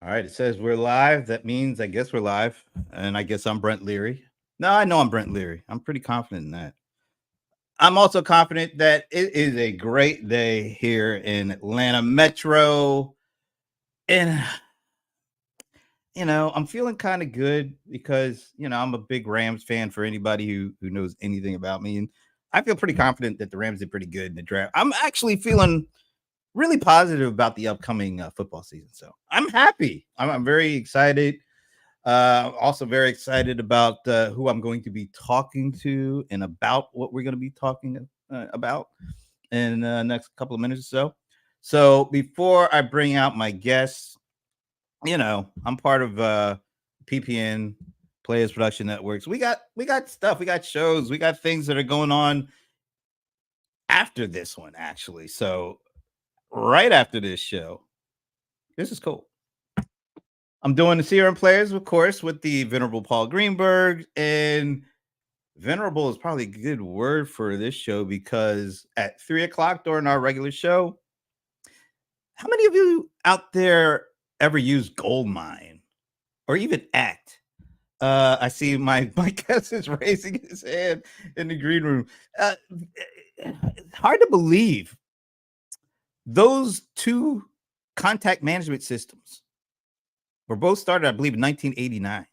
All right, it says we're live. That means I guess we're live. And I guess I'm Brent Leary. No, I know I'm Brent Leary. I'm pretty confident in that. I'm also confident that it is a great day here in Atlanta Metro. And, I'm feeling kind of good because, I'm a big Rams fan for anybody who knows anything about me. And I feel pretty confident that the Rams did pretty good in the draft. I'm actually feeling really positive about the upcoming football season. So I'm happy. I'm very excited. Also very excited about who I'm going to be talking to and about what we're going to be talking about in the next couple of minutes or so. So before I bring out my guests, I'm part of PPN Players Production Networks. We got stuff, we got shows, we got things that are going on after this one actually. So right after this show, this is cool. I'm doing the CRM players, of course, with the venerable Paul Greenberg. And venerable is probably a good word for this show because at 3:00 during our regular show, how many of you out there ever use Goldmine or even Act? I see my guest is raising his hand in the green room. Hard to believe those two contact management systems were both started, I believe, in 1989.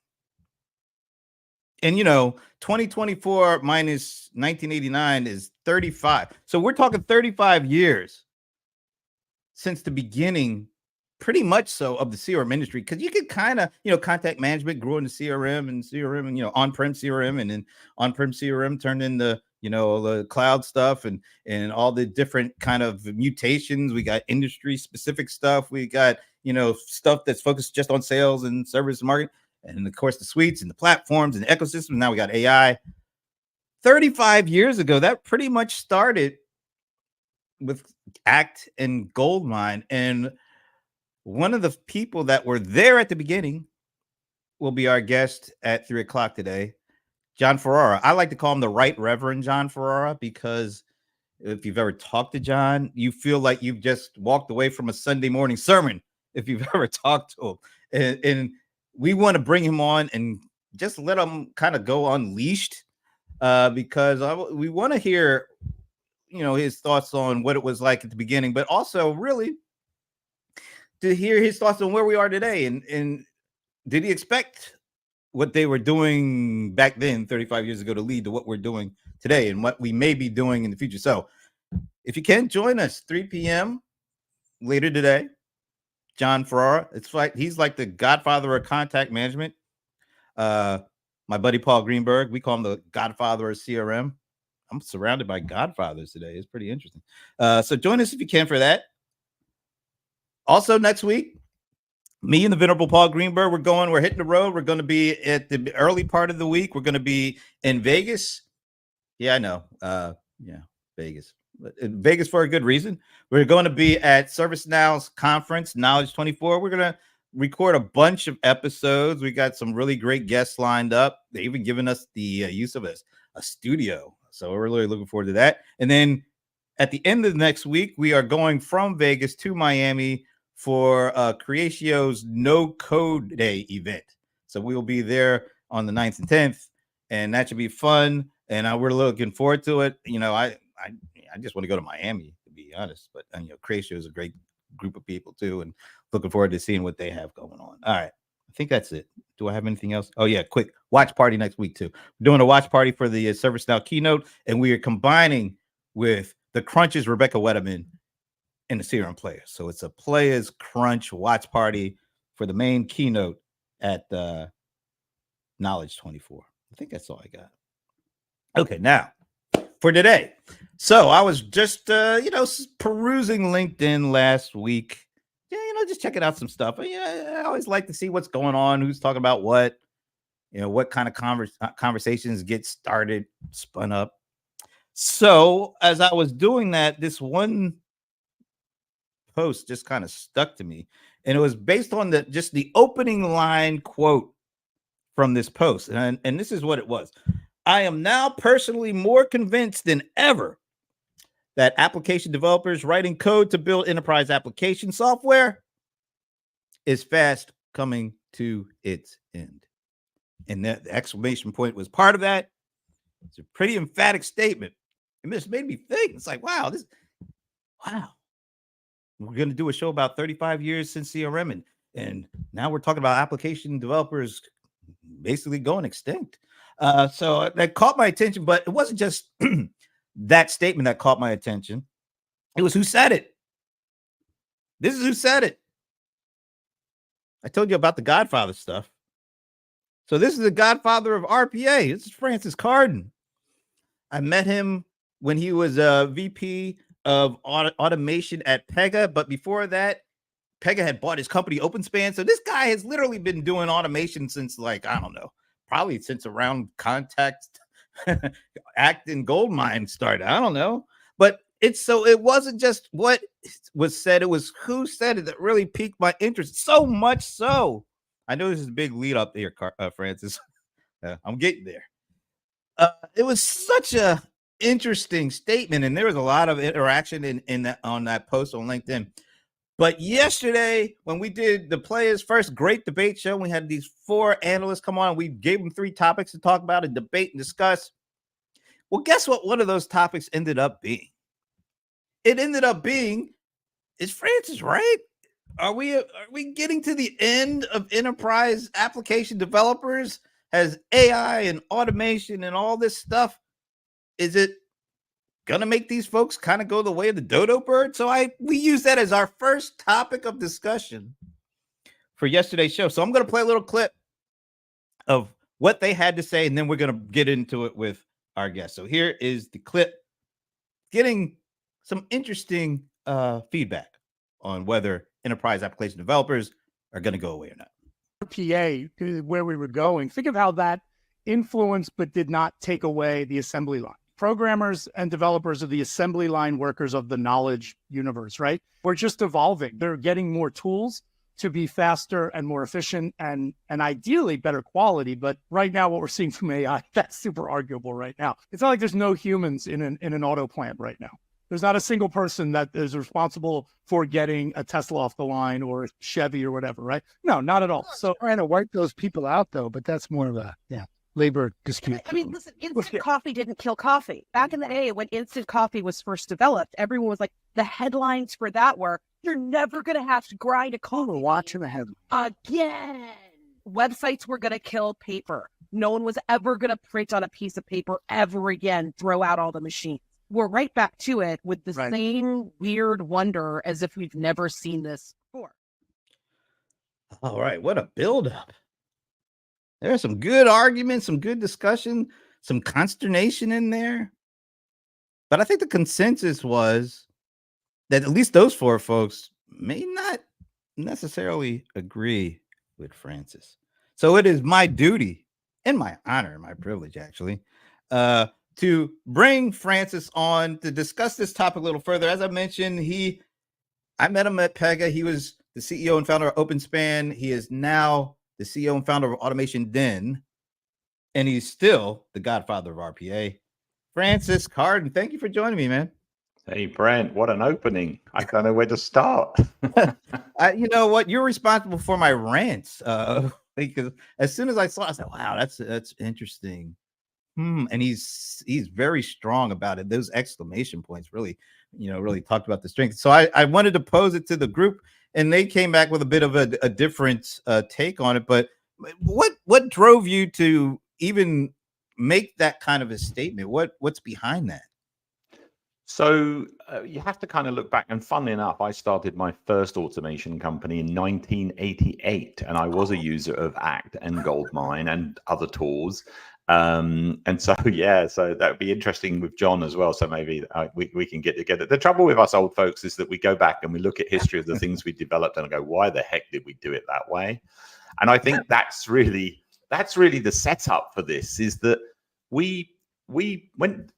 And 2024 minus 1989 is 35. So we're talking 35 years since the beginning, pretty much so, of the CRM industry. Because you could kind of, contact management grew into CRM and on-prem CRM, and then on-prem CRM turned into, the cloud stuff and all the different kind of mutations. We got industry specific stuff. We got, stuff that's focused just on sales and service and marketing. And of course, the suites and the platforms and the ecosystem. Now we got AI. 35 years ago, that pretty much started with Act and Goldmine. And one of the people that were there at the beginning will be our guest at 3:00 today, John Ferrara. I like to call him the Right Reverend John Ferrara because if you've ever talked to John, you feel like you've just walked away from a Sunday morning sermon if you've ever talked to him. And we want to bring him on and just let him kind of go unleashed because we want to hear, his thoughts on what it was like at the beginning, but also really to hear his thoughts on where we are today. And did he expect what they were doing back then, 35 years ago, to lead to what we're doing today and what we may be doing in the future? So if you can join us 3 p.m. later today, John Ferrara. It's like he's like the Godfather of contact management. My buddy Paul Greenberg, we call him the Godfather of CRM. I'm surrounded by Godfathers today. It's pretty interesting. So join us if you can for that. Also next week, me and the venerable Paul Greenberg, we're hitting the road. We're going to be at the early part of the week. We're going to be in Vegas. Yeah, I know. Vegas. Vegas for a good reason. We're going to be at ServiceNow's conference, Knowledge 24. We're going to record a bunch of episodes. We got some really great guests lined up. They even given us the use of a studio. So we're really looking forward to that. And then at the end of the next week, we are going from Vegas to Miami for Creatio's No Code Day event. So we will be there on the 9th and 10th, and that should be fun. And we're looking forward to it. I just want to go to Miami, to be honest. But Creatio is a great group of people too, and looking forward to seeing what they have going on. All right, I think that's it. Do I have anything else? Oh yeah, quick watch party next week too. We're doing a watch party for the ServiceNow keynote, and we are combining with the Crunch's Rebecca Wetterman and the CRM Players. So it's a Players Crunch watch party for the main keynote at Knowledge 24. I think that's all I got. Okay, now for today. So I was just, perusing LinkedIn last week. Yeah, just checking out some stuff. I always like to see what's going on, who's talking about what, what kind of conversations get started, spun up. So as I was doing that, this one post just kind of stuck to me. And it was based on the opening line quote from this post. And this is what it was. I am now personally more convinced than ever that application developers writing code to build enterprise application software is fast coming to its end. And that the exclamation point was part of that. It's a pretty emphatic statement. It just made me think. It's like, wow, we're going to do a show about 35 years since CRM, and now we're talking about application developers basically going extinct. So that caught my attention, but it wasn't just that statement that caught my attention. It was who said it. This is who said it. I told you about the Godfather stuff. So this is the Godfather of RPA. This is Francis Carden. I met him when he was a VP of automation at Pega, but before that, Pega had bought his company OpenSpan. So this guy has literally been doing automation since, like, I don't know, probably since around Contact Act and Goldmine started. I don't know. But it wasn't just what was said, it was who said it that really piqued my interest. So much so. I know this is a big lead up there, Francis. I'm getting there. It was such a interesting statement, and there was a lot of interaction in that on that post on LinkedIn. But yesterday, when we did the Players First Great Debate Show, we had these 4 analysts come on. We gave them 3 topics to talk about and debate and discuss. Well, guess what one of those topics ended up being? It ended up being, is Francis right? Are we getting to the end of enterprise application developers? Has AI and automation and all this stuff, is it gonna make these folks kind of go the way of the dodo bird? So we use that as our first topic of discussion for yesterday's show. So I'm gonna play a little clip of what they had to say, and then we're gonna get into it with our guest. So here is the clip, getting some interesting feedback on whether enterprise application developers are gonna go away or not. RPA, where we were going, think of how that influenced but did not take away the assembly line. Programmers and developers are the assembly line workers of the knowledge universe, right? We're just evolving. They're getting more tools to be faster and more efficient and ideally better quality. But right now, what we're seeing from AI, that's super arguable right now. It's not like there's no humans in an auto plant right now. There's not a single person that is responsible for getting a Tesla off the line or a Chevy or whatever, right? No, not at all. So trying to wipe those people out, though, but that's more of a labor dispute. I mean, listen, instant coffee didn't kill coffee. Back in the day, when instant coffee was first developed, everyone was like, the headlines for that were, you're never going to have to grind a coffee. We're watching the headlines. Again. Websites were going to kill paper. No one was ever going to print on a piece of paper ever again, throw out all the machines. We're right back to it with the same weird wonder as if we've never seen this before. All right, what a buildup. There are some good arguments, some good discussion, some consternation in there. But I think the consensus was that at least those 4 folks may not necessarily agree with Francis. So it is my duty and my honor and my privilege, actually, to bring Francis on to discuss this topic a little further. As I mentioned, I met him at Pega. He was the CEO and founder of OpenSpan. He is now the CEO and founder of Automation Den, and he's still the Godfather of RPA. Francis Carden, thank you for joining me, man. Hey, Brent, what an opening. I don't know where to start. You know what? You're responsible for my rants. Because as soon as I saw it, I said, wow, that's interesting. And he's very strong about it. Those exclamation points really talked about the strength. So I wanted to pose it to the group, and they came back with a bit of a different take on it. But what drove you to even make that kind of a statement? What's behind that? So you have to kind of look back. And funnily enough, I started my first automation company in 1988, and I was a user of Act and Goldmine and other tools. And so that would be interesting with John as well. So maybe we can get together. The trouble with us old folks is that we go back and we look at history of the things we developed and go, why the heck did we do it that way? And I think that's really the setup for this, is that we we went,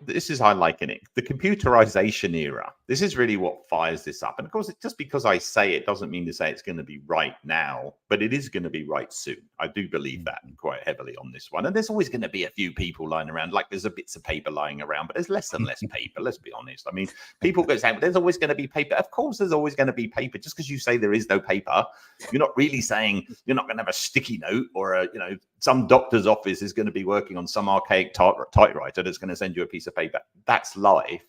this is, I liken it, the computerization era. This is really what fires this up. And of course, just because I say it doesn't mean to say it's going to be right now, but it is going to be right soon. I do believe that quite heavily on this one. And there's always going to be a few people lying around, like there's a bits of paper lying around, but there's less and less paper. Let's be honest. I mean, people go saying, there's always going to be paper. Of course, there's always going to be paper. Just because you say there is no paper, you're not really saying you're not going to have a sticky note or some doctor's office is going to be working on some archaic typewriter that's going to send you a piece of paper. That's life.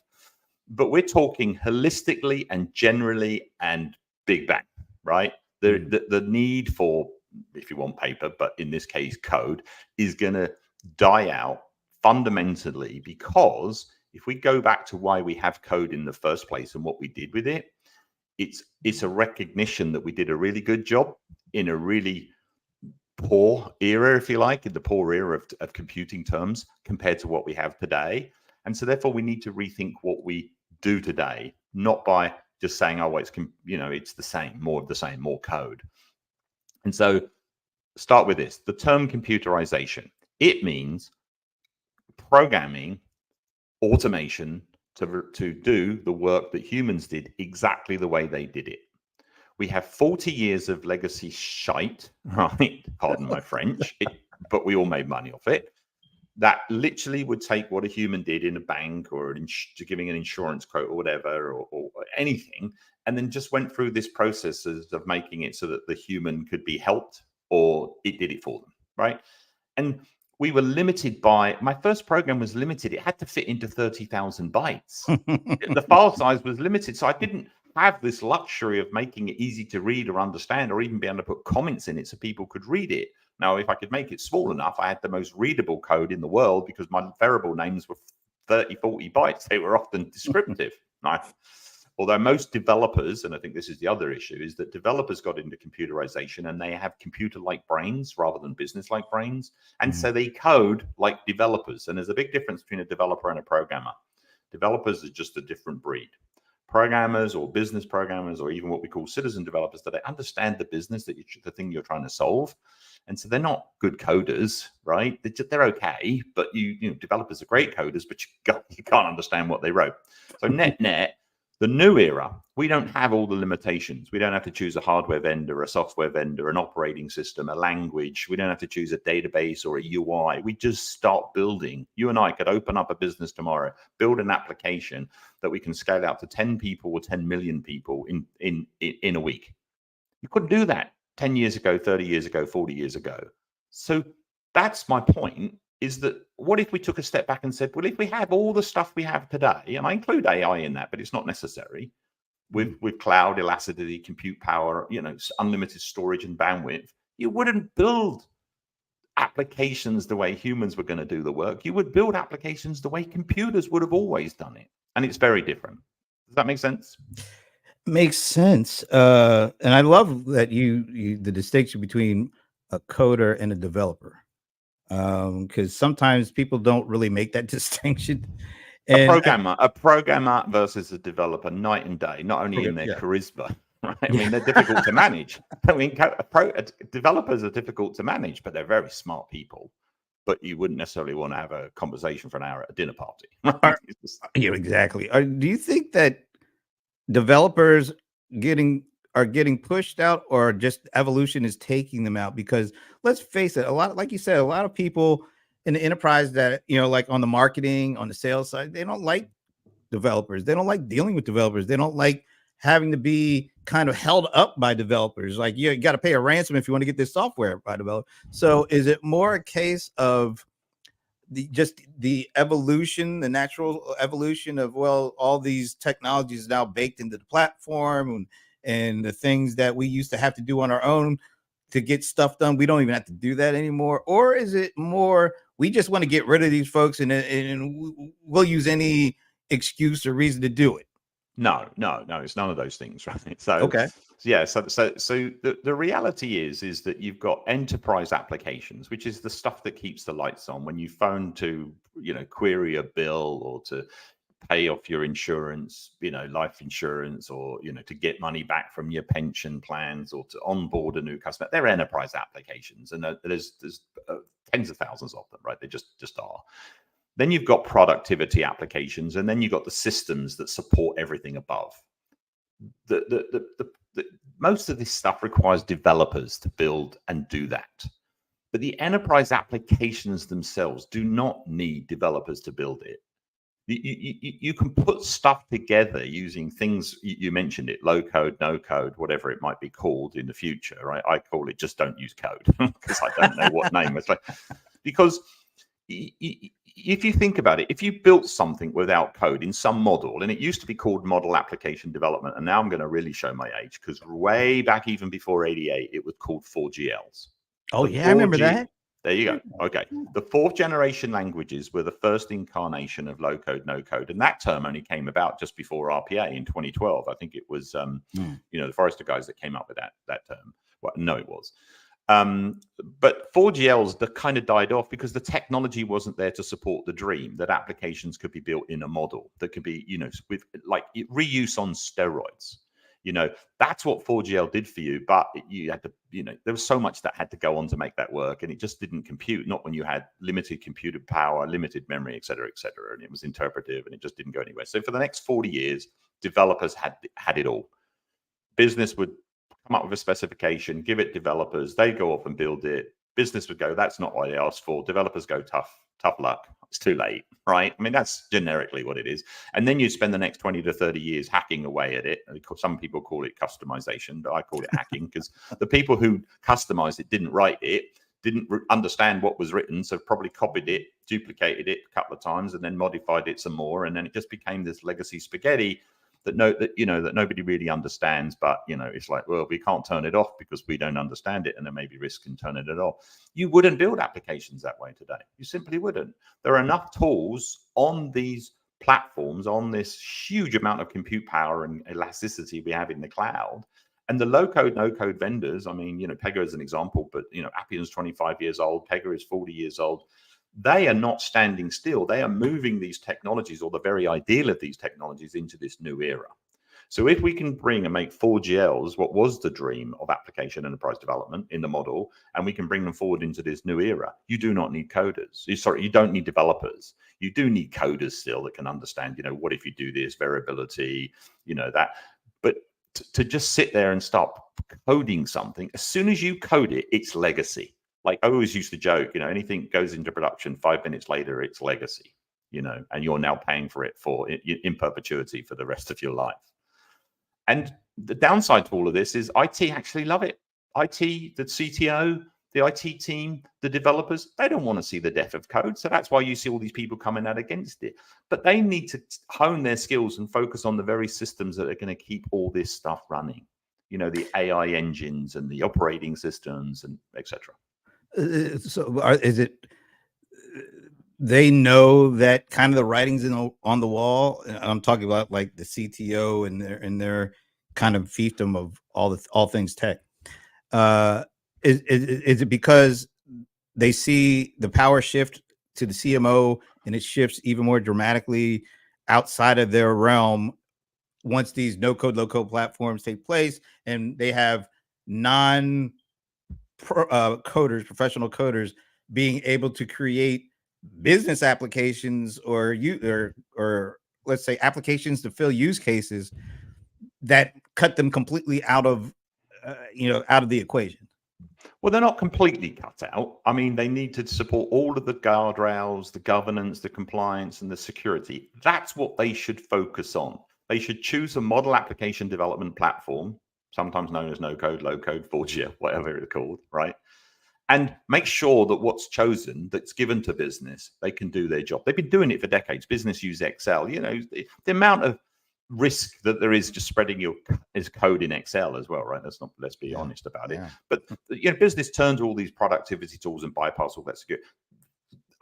But we're talking holistically and generally and big bang, right? The need for, if you want paper, but in this case, code, is going to die out fundamentally, because if we go back to why we have code in the first place and what we did with it, it's a recognition that we did a really good job in a really poor era, if you like, in the poor era of computing terms compared to what we have today. And so therefore we need to rethink what we do today, not by just saying, oh, well, it's the same, more of the same, more code. And so start with this, the term computerization. It means programming automation to do the work that humans did exactly the way they did it. We have 40 years of legacy shite, right? Pardon my French, but we all made money off it. That literally would take what a human did in a bank or giving an insurance quote or whatever, or anything, and then just went through this process of making it so that the human could be helped or it did it for them, right? And we were limited by, my first program was limited. It had to fit into 30,000 bytes. The file size was limited. So I didn't have this luxury of making it easy to read or understand, or even be able to put comments in it so people could read it. Now, if I could make it small enough, I had the most readable code in the world because my variable names were 30, 40 bytes. They were often descriptive. Right? Although most developers, and I think this is the other issue, is that developers got into computerization and they have computer-like brains rather than business-like brains. And so they code like developers. And there's a big difference between a developer and a programmer. Developers are just a different breed. Programmers or business programmers, or even what we call citizen developers, that they understand the business, the thing you're trying to solve. And so they're not good coders, right? They're okay, but developers are great coders, but you can't understand what they wrote. So net, the new era, we don't have all the limitations. We don't have to choose a hardware vendor, a software vendor, an operating system, a language. We don't have to choose a database or a UI. We just start building. You and I could open up a business tomorrow, build an application that we can scale out to 10 people or 10 million people in a week. You couldn't do that 10 years ago, 30 years ago, 40 years ago. So that's my point, is that what if we took a step back and said, well, if we have all the stuff we have today, and I include AI in that, but it's not necessary, with cloud, elasticity, compute power, unlimited storage and bandwidth, you wouldn't build applications the way humans were going to do the work. You would build applications the way computers would have always done it. And it's very different. Does that make sense? Makes sense. And I love that you the distinction between a coder and a developer. Because sometimes people don't really make that distinction. And a programmer versus a developer, night and day, not only in their charisma, right? I mean, they're difficult to manage. I mean, developers are difficult to manage, but they're very smart people. But you wouldn't necessarily want to have a conversation for an hour at a dinner party. Right? Yeah, exactly. Do you think that developers are getting pushed out, or just evolution is taking them out? Because let's face it, a lot, like you said, a lot of people in the enterprise that, like on the marketing, on the sales side, they don't like developers. They don't like dealing with developers. They don't like having to be kind of held up by developers. Like, you got to pay a ransom if you want to get this software by developer. So is it more a case of the evolution, the natural evolution of, well, all these technologies now baked into the platform, and the things that we used to have to do on our own to get stuff done, we don't even have to do that anymore? Or is it more, we just want to get rid of these folks and we'll use any excuse or reason to do it? No, it's none of those things, right? So okay. Yeah, so the reality is that you've got enterprise applications, which is the stuff that keeps the lights on when you phone to, query a bill, or to pay off your insurance, life insurance, or, to get money back from your pension plans, or to onboard a new customer. They're enterprise applications, and there's tens of thousands of them, right? They just are. Then you've got productivity applications, and then you've got the systems that support everything above. Most of this stuff requires developers to build and do that. But the enterprise applications themselves do not need developers to build it. You can put stuff together using things, you mentioned it, low code, no code, whatever it might be called in the future, right? I call it just don't use code because I don't know what name it's like. Because if you think about it, if you built something without code in some model, and it used to be called model application development, and now I'm going to really show my age because way back even before 88, it was called 4GLs. Oh, yeah, I remember that. There you go. Okay. The fourth generation languages were the first incarnation of low code, no code. And that term only came about just before RPA in 2012. I think it was, the Forrester guys that came up with that term. Well, no, it was. But 4GLs that kind of died off because the technology wasn't there to support the dream that applications could be built in a model that could be, with like reuse on steroids. That's what 4GL did for you, but you had to, there was so much that had to go on to make that work, and it just didn't compute, not when you had limited computed power, limited memory, et cetera, and it was interpretive, and it just didn't go anywhere. So for the next 40 years, developers had it all. Business would come up with a specification, give it developers, they go off and build it. Business would go, that's not what I asked for. Developers go, tough luck. It's too late, right? I mean, that's generically what it is. And then you spend the next 20 to 30 years hacking away at it. Some people call it customization, but I call it hacking because the people who customized it didn't write it, didn't understand what was written, so probably copied it, duplicated it a couple of times, and then modified it some more. And then it just became this legacy spaghetti that nobody really understands, but it's like, well, we can't turn it off because we don't understand it, and there may be risk in turning it off. You wouldn't build applications that way today. You simply wouldn't. There are enough tools on these platforms, on this huge amount of compute power and elasticity we have in the cloud, and the low code, no code vendors. I mean, Pega is an example, but Appian's 25 years old, Pega is 40 years old. They are not standing still. They are moving these technologies, or the very ideal of these technologies, into this new era. So if we can bring and make 4GLs, what was the dream of application enterprise development in the model, and we can bring them forward into this new era, you do not need coders. You don't need developers. You do need coders still that can understand, what if you do this, variability, that. But to just sit there and start coding something, as soon as you code it, it's legacy. Like I always used to joke, anything goes into production 5 minutes later, it's legacy, and you're now paying for it in perpetuity for the rest of your life. And the downside to all of this is IT actually love it. IT, the CTO, the IT team, the developers, they don't want to see the death of code. So that's why you see all these people coming out against it. But they need to hone their skills and focus on the very systems that are going to keep all this stuff running. The AI engines and the operating systems and etc. Is it they know that kind of the writings on the wall? I'm talking about like the CTO and their kind of fiefdom of all things tech. Is it because they see the power shift to the CMO and it shifts even more dramatically outside of their realm once these no code, low code platforms take place, and they have professional coders being able to create business applications or let's say applications to fill use cases that cut them completely out of the equation? Well, they're not completely cut out. I mean, they need to support all of the guardrails, the governance, the compliance, and the security. That's what they should focus on. They should choose a model application development platform, sometimes known as no code, low code, 4G, whatever it's called, right? And make sure that what's chosen, that's given to business, they can do their job. They've been doing it for decades. Business use Excel. The amount of risk that there is just spreading your code in Excel as well, right? Let's be honest about it. But business turns all these productivity tools and bypass all that security.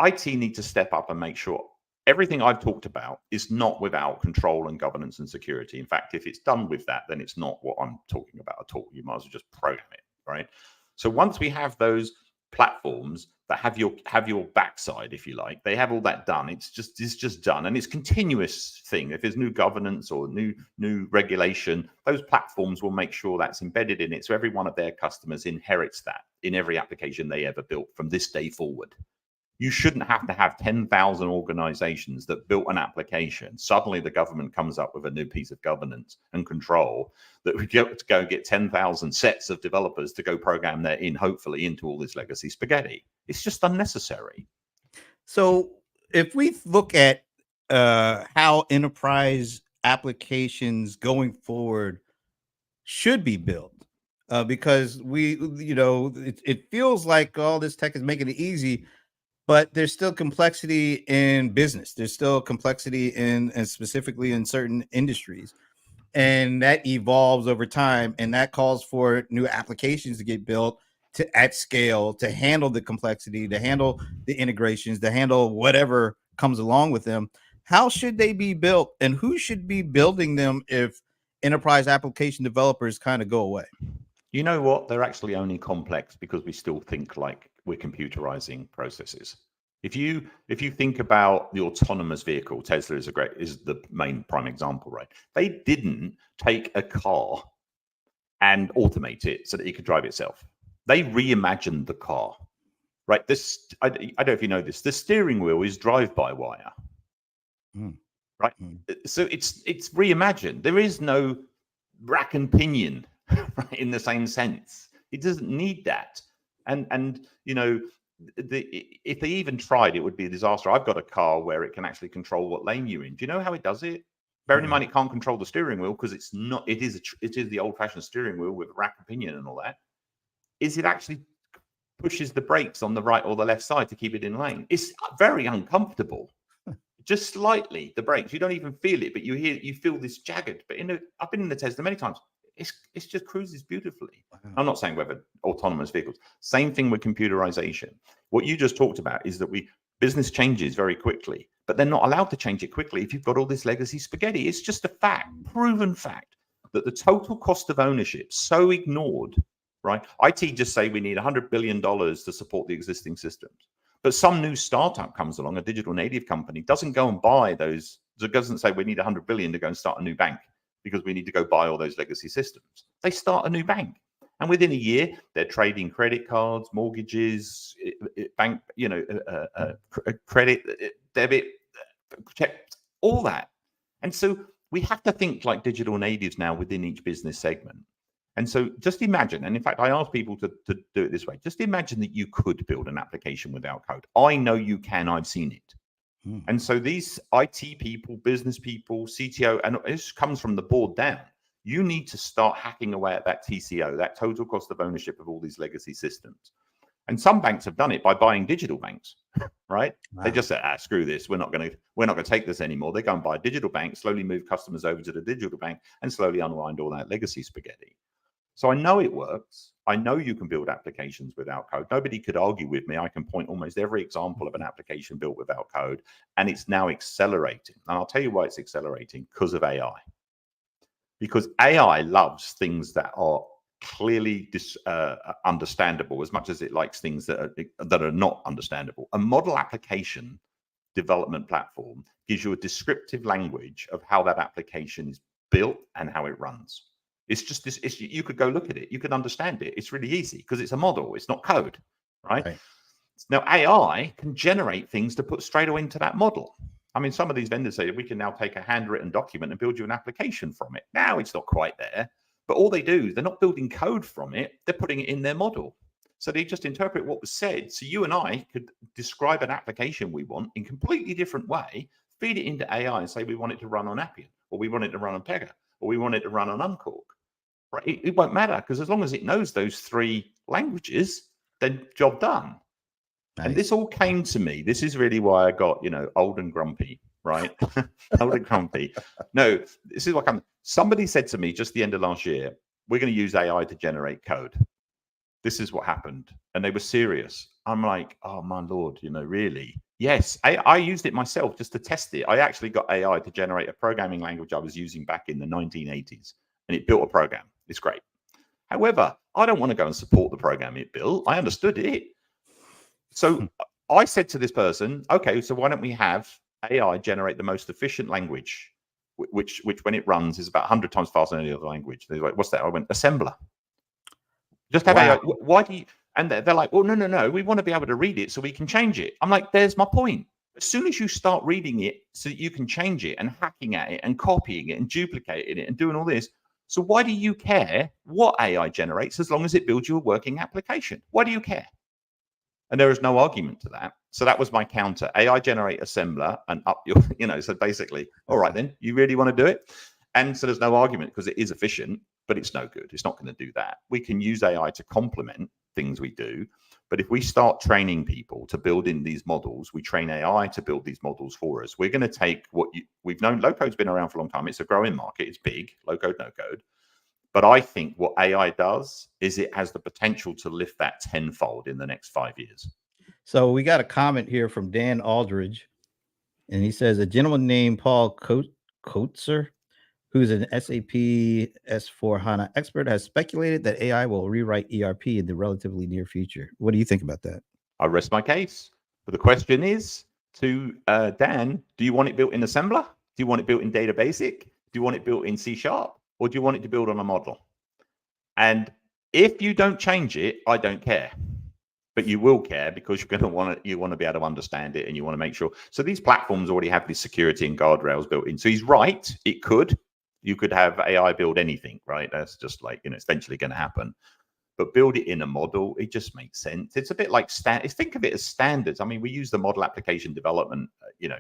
IT need to step up and make sure everything I've talked about is not without control and governance and security. In fact, if it's done with that, then it's not what I'm talking about at all. You might as well just program it, right? So once we have those platforms that have your backside, if you like, they have all that done. It's just done, and it's continuous thing. If there's new governance or new regulation, those platforms will make sure that's embedded in it. So every one of their customers inherits that in every application they ever built from this day forward. You shouldn't have to have 10,000 organizations that built an application. Suddenly the government comes up with a new piece of governance and control that we get to go get 10,000 sets of developers to go program their hopefully into all this legacy spaghetti. It's just unnecessary. So if we look at how enterprise applications going forward should be built, because it feels like all this tech is making it easy, but there's still complexity in business. There's still complexity and specifically in certain industries, and that evolves over time, and that calls for new applications to get built at scale to handle the complexity, to handle the integrations, to handle whatever comes along with them. How should they be built, and who should be building them if enterprise application developers kind of go away? You know what? They're actually only complex because we still think like we're computerizing processes. If you think about the autonomous vehicle, Tesla is the main prime example, right? They didn't take a car and automate it so that it could drive itself. They reimagined the car, right? I don't know if you know this. The steering wheel is drive-by-wire, right? So it's reimagined. There is no rack and pinion, right, in the same sense. It doesn't need that. And if they even tried, it would be a disaster. I've got a car where it can actually control what lane you're in. Do you know how it does it? Bearing in mind, it can't control the steering wheel because it's not. It is the old-fashioned steering wheel with rack and pinion and all that. Is it actually pushes the brakes on the right or the left side to keep it in lane? It's very uncomfortable. Just slightly, the brakes. You don't even feel it, but you feel this jagged. But I've been in the Tesla many times. It's just cruises beautifully. Wow. I'm not saying whether autonomous vehicles. Same thing with computerization. What you just talked about is that business changes very quickly, but they're not allowed to change it quickly if you've got all this legacy spaghetti. It's just a fact, proven fact, that the total cost of ownership so ignored, right? IT just say we need $100 billion to support the existing systems. But some new startup comes along, a digital native company, doesn't go and buy those. It doesn't say we need 100 billion to go and start a new bank because we need to go buy all those legacy systems. They start a new bank. And within a year, they're trading credit cards, mortgages, bank, credit, debit, check, all that. And so we have to think like digital natives now within each business segment. And so just imagine, and in fact, I ask people to do it this way. Just imagine that you could build an application without code. I know you can. I've seen it. And so these IT people, business people, CTO, and this comes from the board down. You need to start hacking away at that TCO, that total cost of ownership of all these legacy systems. And some banks have done it by buying digital banks, right? Wow. They just say, screw this. We're not going to take this anymore. They go and buy a digital bank, slowly move customers over to the digital bank, and slowly unwind all that legacy spaghetti. So I know it works. I know you can build applications without code. Nobody could argue with me. I can point almost every example of an application built without code, and it's now accelerating. And I'll tell you why it's accelerating, because of AI. Because AI loves things that are clearly understandable as much as it likes things that are not understandable. A model application development platform gives you a descriptive language of how that application is built and how it runs. It's just this. You could go look at it. You could understand it. It's really easy because it's a model. It's not code, right? Now, AI can generate things to put straight away into that model. I mean, some of these vendors say we can now take a handwritten document and build you an application from it. Now it's not quite there, but all they do, they're not building code from it. They're putting it in their model. So they just interpret what was said. So you and I could describe an application we want in a completely different way, feed it into AI and say we want it to run on Appian, or we want it to run on Pega, or we want it to run on Uncork. Right? It won't matter because as long as it knows those three languages, then job done. Nice. And this all came to me. This is really why I got, old and grumpy, right? Old and grumpy. No, this is what somebody said to me just the end of last year, we're going to use AI to generate code. This is what happened. And they were serious. I'm like, oh my Lord, really? Yes, I used it myself just to test it. I actually got AI to generate a programming language I was using back in the 1980s, and it built a program. It's great. However, I don't want to go and support the program it built. I understood it. So I said to this person, okay, so why don't we have AI generate the most efficient language, which when it runs is about 100 times faster than any other language. They're like, what's that? I went, assembler. Just have AI. Why do you, And they're like, well, no, we want to be able to read it so we can change it. I'm like, there's my point. As soon as you start reading it so that you can change it and hacking at it and copying it and duplicating it and doing all this, so why do you care what AI generates as long as it builds you a working application? Why do you care? And there is no argument to that. So that was my counter. AI generate assembler and up your, so basically, all right, then you really want to do it? And so there's no argument because it is efficient, but it's no good. It's not going to do that. We can use AI to complement things we do. But if we start training people to build in these models, we train AI to build these models for us. We're going to take we've known low code's been around for a long time. It's a growing market. It's big, low code, no code. But I think what AI does is it has the potential to lift that tenfold in the next 5 years. So we got a comment here from Dan Aldridge, and he says a gentleman named Paul Coetzer, who's an SAP S/4HANA expert, has speculated that AI will rewrite ERP in the relatively near future. What do you think about that? I rest my case. But the question is to Dan, do you want it built in assembler? Do you want it built in data basic? Do you want it built in C#? Or do you want it to build on a model? And if you don't change it, I don't care. But you will care because you're going to want to, you want to be able to understand it and you want to make sure. So these platforms already have this security and guardrails built in. So he's right. You could have AI build anything, right? That's just like, it's eventually going to happen. But build it in a model, it just makes sense. It's a bit like think of it as standards. I mean, we use the model application development,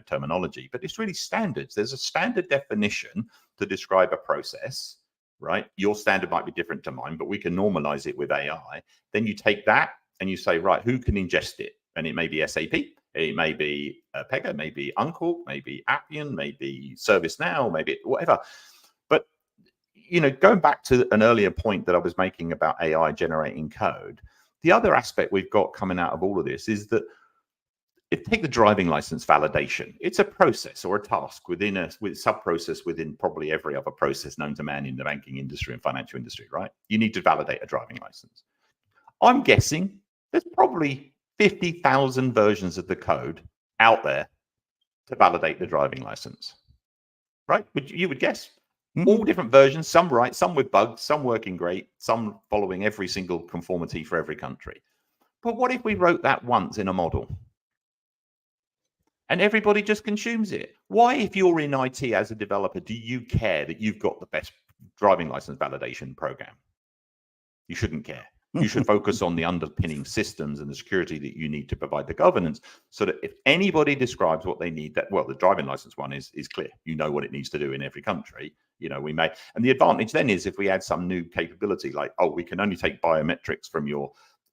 terminology, but it's really standards. There's a standard definition to describe a process, right? Your standard might be different to mine, but we can normalize it with AI. Then you take that and you say, right, who can ingest it? And it may be SAP, it may be Pega, maybe Uncle, maybe Appian, maybe ServiceNow, maybe whatever. But going back to an earlier point that I was making about AI generating code, the other aspect we've got coming out of all of this is that take the driving license validation. It's a process or a task with sub-process within probably every other process known to man in the banking industry and financial industry, right? You need to validate a driving license. I'm guessing there's probably 50,000 versions of the code out there to validate the driving license, right? You would guess. All different versions, some right, some with bugs, some working great, some following every single conformity for every country. But what if we wrote that once in a model and everybody just consumes it? Why, if you're in IT as a developer, do you care that you've got the best driving license validation program? You shouldn't care. You should focus on the underpinning systems and the security that you need to provide the governance, so that if anybody describes what they need, the driving license one is clear. You know what it needs to do in every country. We may, and the advantage then is if we add some new capability, like, we can only take biometrics from your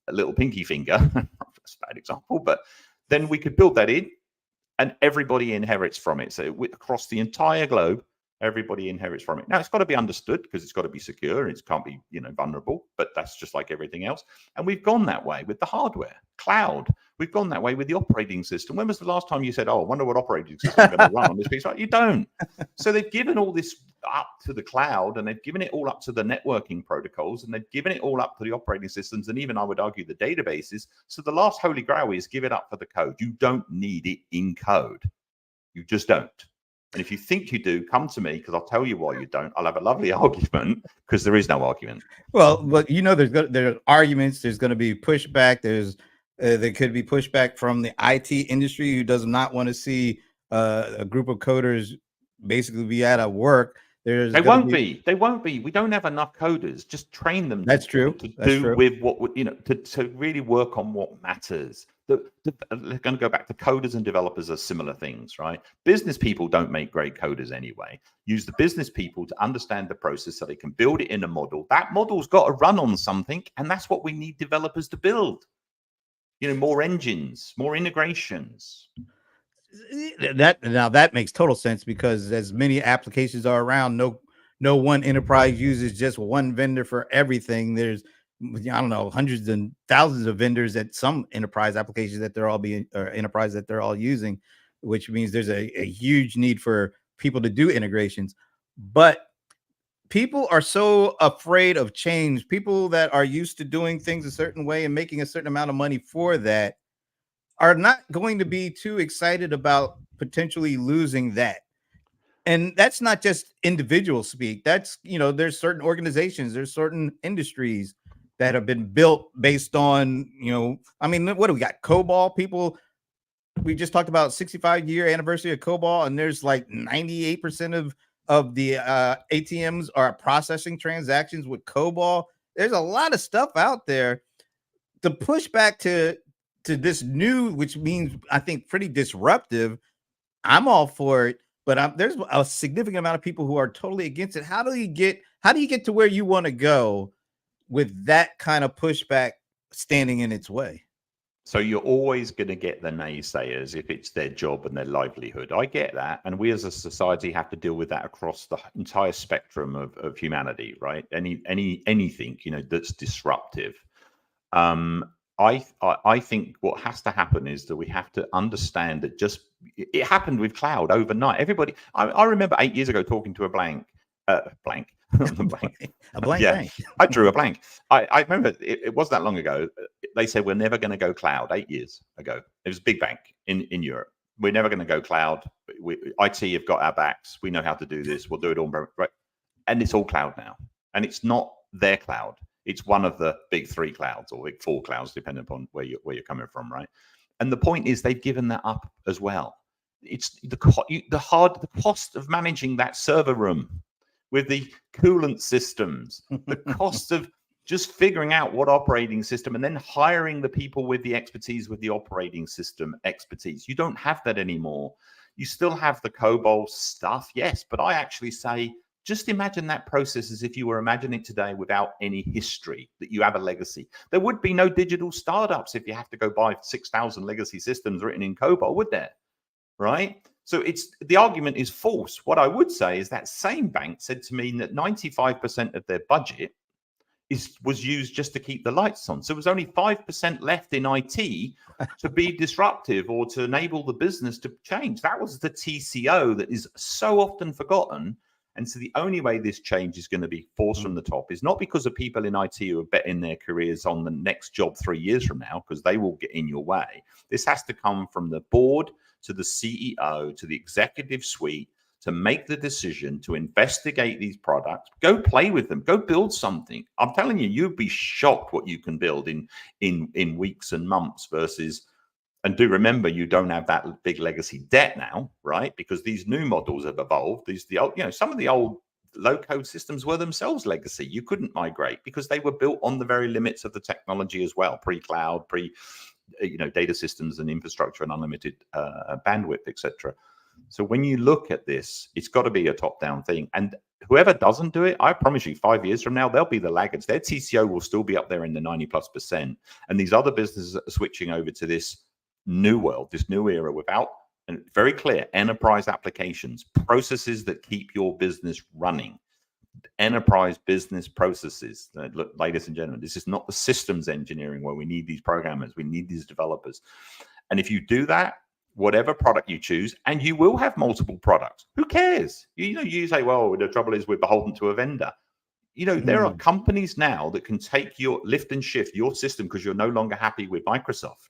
little pinky finger. That's a bad example, but then we could build that in and everybody inherits from it. So across the entire globe, everybody inherits from it. Now, it's got to be understood because it's got to be secure and it can't be, vulnerable, but that's just like everything else. And we've gone that way with the hardware, cloud. We've gone that way with the operating system. When was the last time you said, I wonder what operating system I'm going to run on this piece? You don't. So they've given all this up to the cloud and they've given it all up to the networking protocols and they've given it all up to the operating systems and even, I would argue, the databases. So the last holy grail is give it up for the code. You don't need it in code. You just don't. And if you think you do, come to me because I'll tell you why you don't. I'll have a lovely argument because there is no argument. Well, but there are arguments. There's going to be pushback. There could be pushback from the IT industry who does not want to see a group of coders basically be out of work. They won't be. We don't have enough coders. Just train them. That's true. With what to really work on what matters. They're going to go back to coders and developers are similar things, right? Business people don't make great coders anyway. Use the business people to understand the process so they can build it in a model. That model's got to run on something, and that's what we need developers to build. More engines, more integrations. That makes total sense because as many applications are around, no one enterprise uses just one vendor for everything. There's hundreds and thousands of vendors at some enterprise applications that they're all using, which means there's a huge need for people to do integrations. But people are so afraid of change. People that are used to doing things a certain way and making a certain amount of money for that are not going to be too excited about potentially losing that. And that's not just individual speak. That's, there's certain organizations, there's certain industries that have been built based on, I mean, what do we got? COBOL people. We just talked about 65-year anniversary of COBOL, and there's like 98% of the ATMs are processing transactions with COBOL. There's a lot of stuff out there. The pushback to this new, which means I think pretty disruptive, I'm all for it, but there's a significant amount of people who are totally against it. How do you get to where you want to go with that kind of pushback standing in its way? So you're always going to get the naysayers if it's their job and their livelihood. I get that. And we as a society have to deal with that across the entire spectrum of humanity, right? Anything, that's disruptive. I think what has to happen is that we have to understand that it happened with cloud overnight. Everybody, I remember 8 years ago talking to a blank. Blank. I drew a blank. I remember it wasn't that long ago. They said we're never going to go cloud 8 years ago. It was a big bank in Europe. We're never going to go cloud. IT have got our backs. We know how to do this. We'll do it all right. And it's all cloud now. And it's not their cloud. It's one of the big three clouds or big four clouds, depending upon where you're coming from, right? And the point is they've given that up as well. It's the cost of managing that server room with the coolant systems, the cost of just figuring out what operating system and then hiring the people with the expertise with the operating system expertise. You don't have that anymore. You still have the COBOL stuff, yes, but I actually say, just imagine that process as if you were imagining it today without any history, that you have a legacy. There would be no digital startups if you have to go buy 6,000 legacy systems written in COBOL, would there? Right? So the argument is false. What I would say is that same bank said to me that 95% of their budget was used just to keep the lights on. So it was only 5% left in IT to be disruptive or to enable the business to change. That was the TCO that is so often forgotten. And so the only way this change is going to be forced from the top is not because of people in IT who are betting their careers on the next job 3 years from now, because they will get in your way. This has to come from the board to the CEO, to the executive suite, to make the decision to investigate these products, go play with them, go build something. I'm telling you, you'd be shocked what you can build in weeks and months versus, and do remember, you don't have that big legacy debt now, right? Because these new models have evolved. Some of the old low-code systems were themselves legacy. You couldn't migrate because they were built on the very limits of the technology as well, pre-cloud, data systems and infrastructure and unlimited bandwidth, etc. So when you look at this, it's got to be a top-down thing. And whoever doesn't do it, I promise you, 5 years from now, they'll be the laggards. Their TCO will still be up there in the 90+%. And these other businesses are switching over to this new world, this new era without, and very clear, enterprise applications, processes that keep your business running. Enterprise business processes. Look, ladies and gentlemen, this is not the systems engineering where we need these programmers, we need these developers. And if you do that, whatever product you choose, and you will have multiple products, who cares? You say, well, the trouble is we're beholden to a vendor. There are companies now that can take your lift and shift your system because you're no longer happy with Microsoft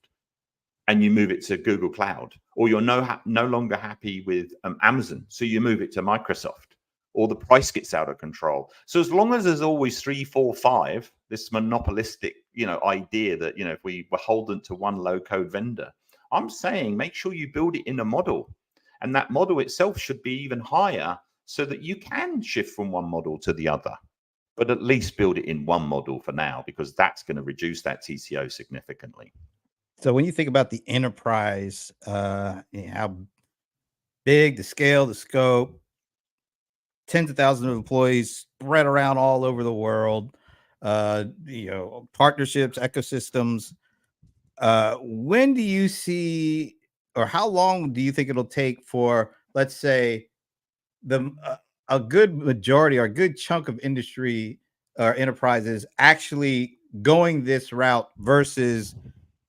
and you move it to Google Cloud, or you're no longer happy with Amazon, so you move it to Microsoft, or the price gets out of control. So as long as there's always 3, 4, 5, this monopolistic, idea that, if we were beholden to one low-code vendor, I'm saying make sure you build it in a model, and that model itself should be even higher so that you can shift from one model to the other. But at least build it in one model for now, because that's going to reduce that TCO significantly. So when you think about the enterprise, how big, the scale, the scope, tens of thousands of employees spread around all over the world, partnerships, ecosystems. When do you see, or how long do you think it'll take for, let's say, a good majority or a good chunk of industry or enterprises actually going this route versus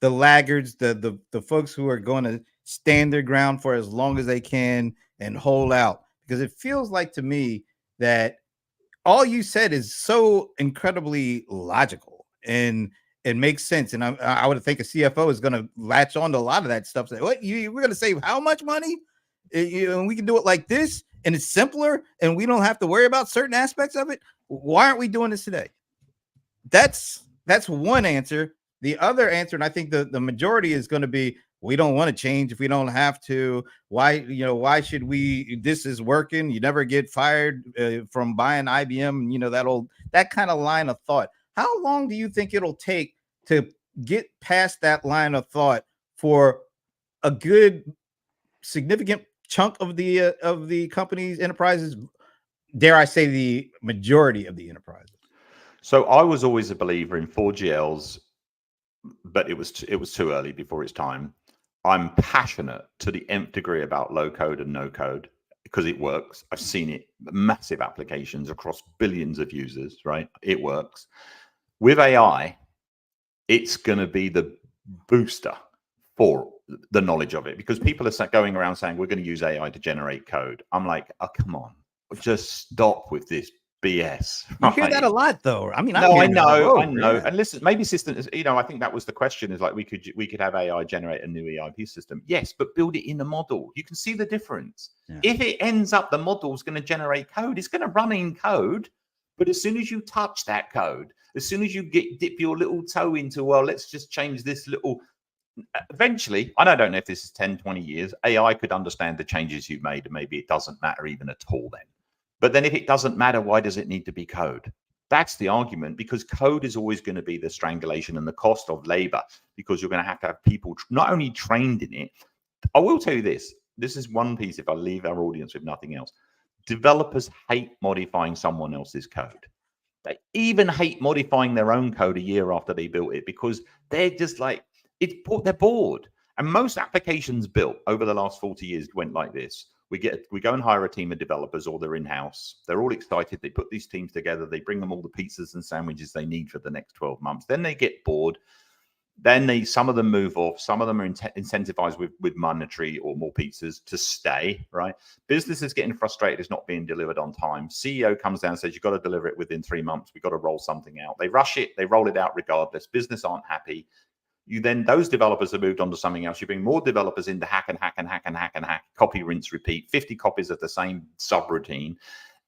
the laggards, the folks who are going to stand their ground for as long as they can and hold out? Because it feels like to me that all you said is so incredibly logical and it makes sense. And I would think a CFO is going to latch on to a lot of that stuff. Say, what, we're going to save how much money? And we can do it like this, and it's simpler, and we don't have to worry about certain aspects of it. Why aren't we doing this today? That's that's one answer. The other answer, and I think the majority is going to be, we don't want to change if we don't have to. Why should we? This is working. You never get fired from buying IBM. That kind of line of thought. How long do you think it'll take to get past that line of thought for a good significant chunk of the company's enterprises? Dare I say the majority of the enterprises? So I was always a believer in 4GLs, but it was too early before its time. I'm passionate to the nth degree about low code and no code because it works. I've seen it, massive applications across billions of users, right? It works. With AI, it's going to be the booster for the knowledge of it, because people are going around saying we're going to use AI to generate code. I'm like, oh, come on, just stop with this BS. You hear that a lot, though. I mean, I know. Yeah. And listen, maybe systems. I think that was the question: is like we could have AI generate a new EIP system. Yes, but build it in a model. You can see the difference. Yeah. If it ends up the model's going to generate code, it's going to run in code. But as soon as you touch that code, as soon as you dip your little toe into, well, let's just change this little. Eventually, and I don't know if this is 10, 20 years, AI could understand the changes you've made, and maybe it doesn't matter even at all then. But then if it doesn't matter, why does it need to be code? That's the argument, because code is always going to be the strangulation and the cost of labor, because you're going to have people not only trained in it. I will tell you this. This is one piece, if I leave our audience with nothing else. Developers hate modifying someone else's code. They even hate modifying their own code a year after they built it, because they're just like, they're bored. And most applications built over the last 40 years went like this. We go and hire a team of developers, or they're in-house. They're all excited. They put these teams together. They bring them all the pizzas and sandwiches they need for the next 12 months. Then they get bored. Then some of them move off. Some of them are incentivized with monetary or more pizzas to stay, right? Business is getting frustrated. It's not being delivered on time. CEO comes down and says, you've got to deliver it within 3 months. We've got to roll something out. They rush it. They roll it out regardless. Business aren't happy. Those developers have moved on to something else. You bring more developers in to hack and hack and hack and hack and hack, copy, rinse, repeat, 50 copies of the same subroutine.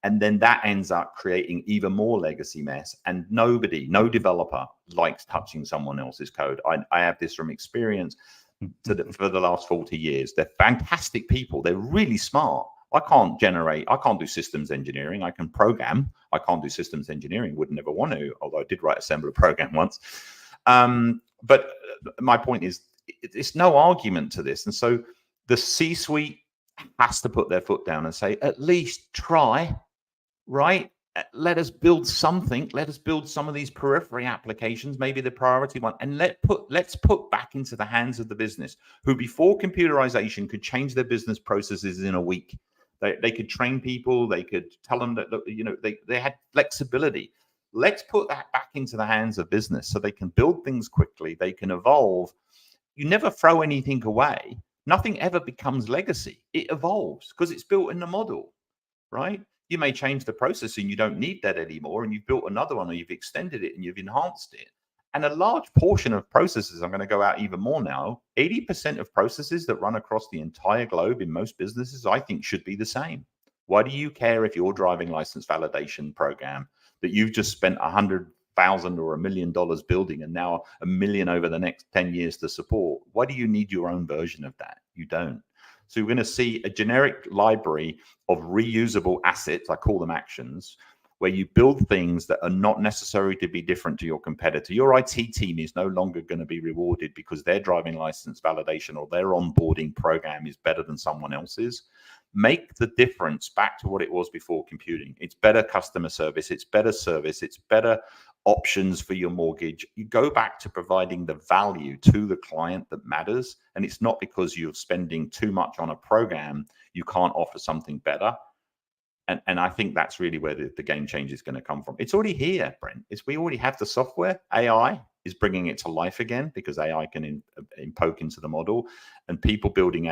And then that ends up creating even more legacy mess. And no developer likes touching someone else's code. I have this from experience for the last 40 years. They're fantastic people. They're really smart. I can't do systems engineering. I can program. I can't do systems engineering. Would never want to, although I did write assembler program once. But my point is, it's no argument to this. And so the C-suite has to put their foot down and say, at least try, right? Let us build something. Let us build some of these periphery applications, maybe the priority one. And let's put back into the hands of the business, who before computerization could change their business processes in a week. They could train people. They could tell them that, they had flexibility. Let's put that back into the hands of business so they can build things quickly. They can evolve. You never throw anything away. Nothing ever becomes legacy. It evolves because it's built in the model, right? You may change the process and you don't need that anymore, and you've built another one, or you've extended it and you've enhanced it. And a large portion of processes, I'm going to go out even more now, 80% of processes that run across the entire globe in most businesses, I think, should be the same. Why do you care if your driving license validation program that you've just spent $100,000 or $1 million building, and now $1 million over the next 10 years to support? Why do you need your own version of that? You don't. So we're going to see a generic library of reusable assets, I call them actions, where you build things that are not necessary to be different to your competitor. Your IT team is no longer going to be rewarded because their driving license validation or their onboarding program is better than someone else's. Make the difference back to what it was before computing. It's better customer service. It's better service. It's better options for your mortgage. You go back to providing the value to the client that matters. And it's not because you're spending too much on a program, you can't offer something better. And I think that's really where the game change is going to come from. It's already here, Brent. We already have the software. AI is bringing it to life again, because AI can poke into the model, and people building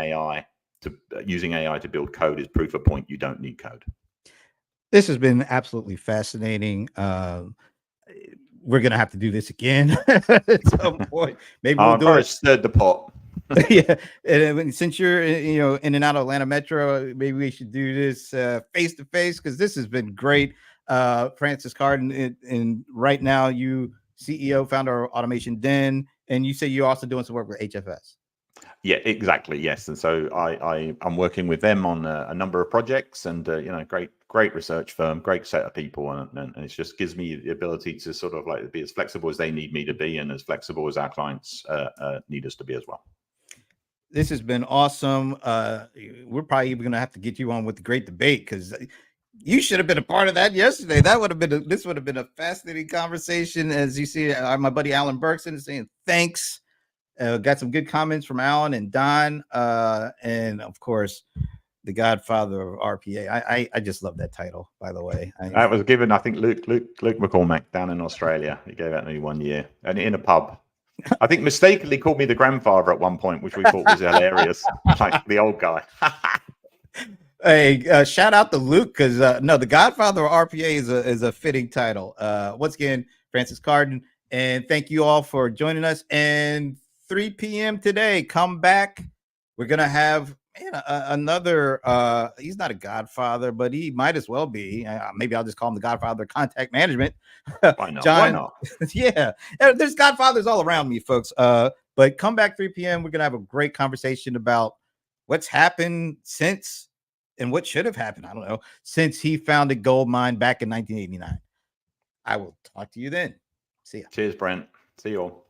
using AI to build code is proof of point. You don't need code. This has been absolutely fascinating. We're going to have to do this again at some point. Maybe we'll do it. Stirred the pot. Yeah, and since you're in and out of Atlanta Metro, maybe we should do this face to face, because this has been great. Francis Carden, and right now you CEO, founder of Automation Den, and you say you're also doing some work with HFS. Yeah, exactly. Yes, and so I'm working with them on a number of projects, and great research firm, great set of people, and it just gives me the ability to sort of like be as flexible as they need me to be, and as flexible as our clients need us to be as well. This has been awesome. We're probably even going to have to get you on with the great debate, because you should have been a part of that yesterday. That would have been this would have been a fascinating conversation. As you see, my buddy Alan Berkson is saying thanks. Got some good comments from Alan and Don, and of course, the Godfather of RPA. I just love that title, by the way. That was given, I think, Luke McCormack down in Australia. He gave that to me one year, and in a pub. I think mistakenly called me the grandfather at one point, which we thought was hilarious, like the old guy. Hey, shout out to Luke, because no, the Godfather of RPA is a fitting title. Once again, Francis Carden, and thank you all for joining us. And 3 p.m. today, come back. We're gonna have another. He's not a Godfather, but he might as well be. Maybe I'll just call him the Godfather of Contact Management. Why not? John, Why not? Yeah, there's Godfathers all around me, folks. But come back 3 p.m. We're gonna have a great conversation about what's happened since, and what should have happened, I don't know, since he founded Goldmine back in 1989. I will talk to you then. See ya. Cheers, Brent. See you all.